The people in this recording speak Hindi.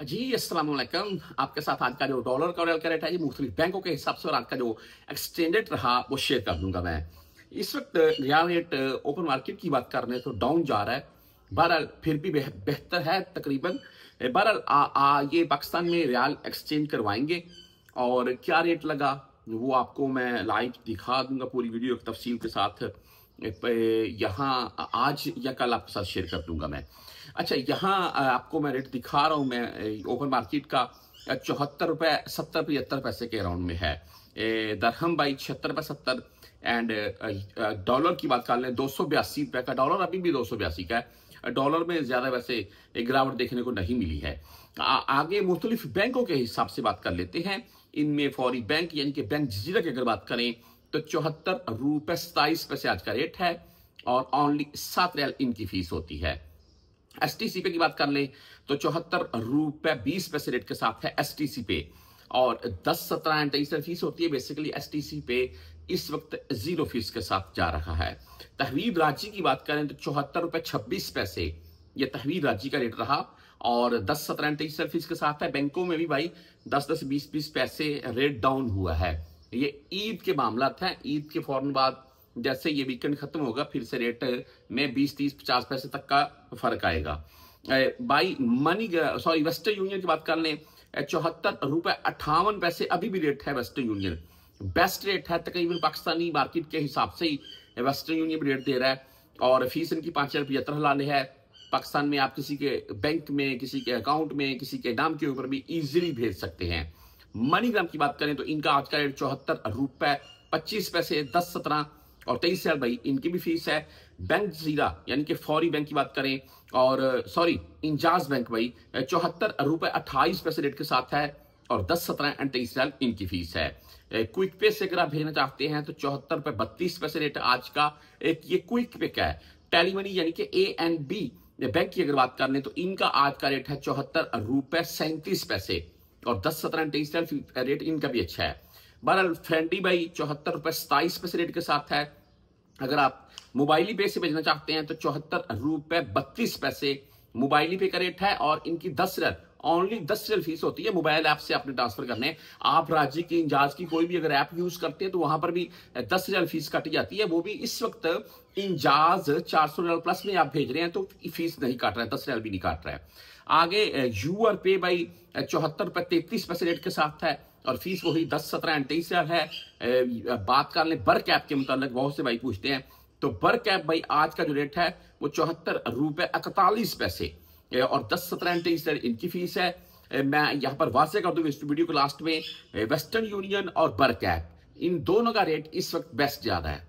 जी, अस्सलाम वालेकुम। आपके साथ आज का जो डॉलर का ऑयल का रेट है, ये मुख्तलिफ बैंकों के हिसाब से और आज का जो एक्सटेंडेड रहा, वो शेयर कर दूंगा मैं। इस वक्त रियाल रेट ओपन मार्केट की बात कर रहे हैं तो डाउन जा रहा है। बहरहाल फिर भी बेहतर है तकरीबन। बहरहाल ये पाकिस्तान में रियाल एक्सचेंज करवाएंगे और क्या रेट लगा वो आपको मैं लाइव दिखा दूंगा पूरी वीडियो की तफसील के साथ। यहाँ आज या कल आपके साथ शेयर कर दूंगा मैं। अच्छा, यहाँ आपको मैं रेट दिखा रहा हूँ मैं ओपन मार्केट का। 74 रुपए 70 75 पैसे के अराउंड में है। दरहम भाई 76 रुपए 70। एंड डॉलर की बात कर लें 282 रुपए का डॉलर, अभी भी 282 का है। डॉलर में ज्यादा वैसे गिरावट देखने को नहीं मिली है। आगे मुख्तलिफ बैंकों के हिसाब से बात कर लेते हैं। इनमें फौरी बैंक यानी कि बैंक जजीरा की अगर बात करें तो 74 रुपए 27 पैसे आज का रेट है और ओनली 7 रियाल इनकी फीस होती है। एसटीसी पे की बात कर लें तो 74 रुपए 20 पैसे रेट के साथ है एसटीसी पे और 10 17 फीस होती है। बेसिकली एसटीसी पे इस वक्त 0 फीस के साथ जा रहा है। तहवील रांची की बात करें तो 74 रुपए 26 पैसे ये तहवील रांची का रेट रहा और 10 17 फीस के साथ है। बैंकों में भी भाई 10 10 20 20 पैसे रेट डाउन हुआ है। ये ईद के मामला था। ईद के फौरन बाद जैसे ये वीकेंड खत्म होगा फिर से रेट में 20 30 50 पैसे तक का फर्क आएगा। By money sorry western union की बात कर लें 74 रुपए 58 पैसे अभी भी रेट है। वेस्टर्न यूनियन बेस्ट रेट है तकरीबन पाकिस्तानी मार्केट के हिसाब से ही वेस्टर्न यूनियन भी रेट दे रहा है और फीस इनकी 5075 हलाले है। पाकिस्तान में आप किसी के बैंक में, किसी के अकाउंट में, किसी के नाम के ऊपर भी इजीली भेज सकते हैं। मनीग्राम की बात करें तो इनका आज का रेट 74 रुपए 25 पैसे 10 17 और 23 साल भाई इनकी भी फीस है। बैंक जीरा यानी कि फौरी बैंक की बात करें और सॉरी इंजाज बैंक भाई 74 रुपए 28 पैसे रेट के साथ है और 10 17 एंड 23 साल इनकी फीस है। क्विक पे से अगर आप भेजना चाहते हैं तो 74 रुपए 32 पैसे रेट आज का। एक ये क्विक पे का है। टेलीमनी यानी कि ANB बैंक की अगर बात कर लें तो इनका आज का रेट है 74 रुपए 37 पैसे और 10 17 23 साल रेट इनका भी अच्छा है। बहरहाल फ्रेंडी भाई 74 रुपए 27 पैसे रेट के साथ है। अगर आप मोबाइली पे से भेजना चाहते हैं तो 74 रुपए 32 पैसे मोबाइली पे का रेट है और इनकी 10 रियाल ओनली 10 रियाल फीस होती है। मोबाइल ऐप से आपने ट्रांसफर करने। आप राज्य की इंजाज की कोई भी अगर ऐप यूज करते हैं तो वहां पर भी 10 रियाल फीस काटी जाती है। वो भी इस वक्त इंजाज 400 रियाल प्लस में आप भेज रहे हैं तो फीस नहीं काट रहा है, 10 रियाल भी नहीं काट रहा है। आगे यूआर पे भाई 74 रुपए 33 पैसे रेट के साथ है और फीस वही 10 17 एंड 23 है। बात कर लें बर्क ऐप के मुताबिक बहुत से भाई पूछते हैं तो बर्क ऐप भाई आज का जो रेट है वो 74 रुपए 41 पैसे और 10 17 एंड 23 इनकी फीस है। मैं यहां पर वाजे कर दूंगा इस वीडियो के लास्ट में। वेस्टर्न यूनियन और बर्क ऐप इन दोनों का रेट इस वक्त बेस्ट ज्यादा है।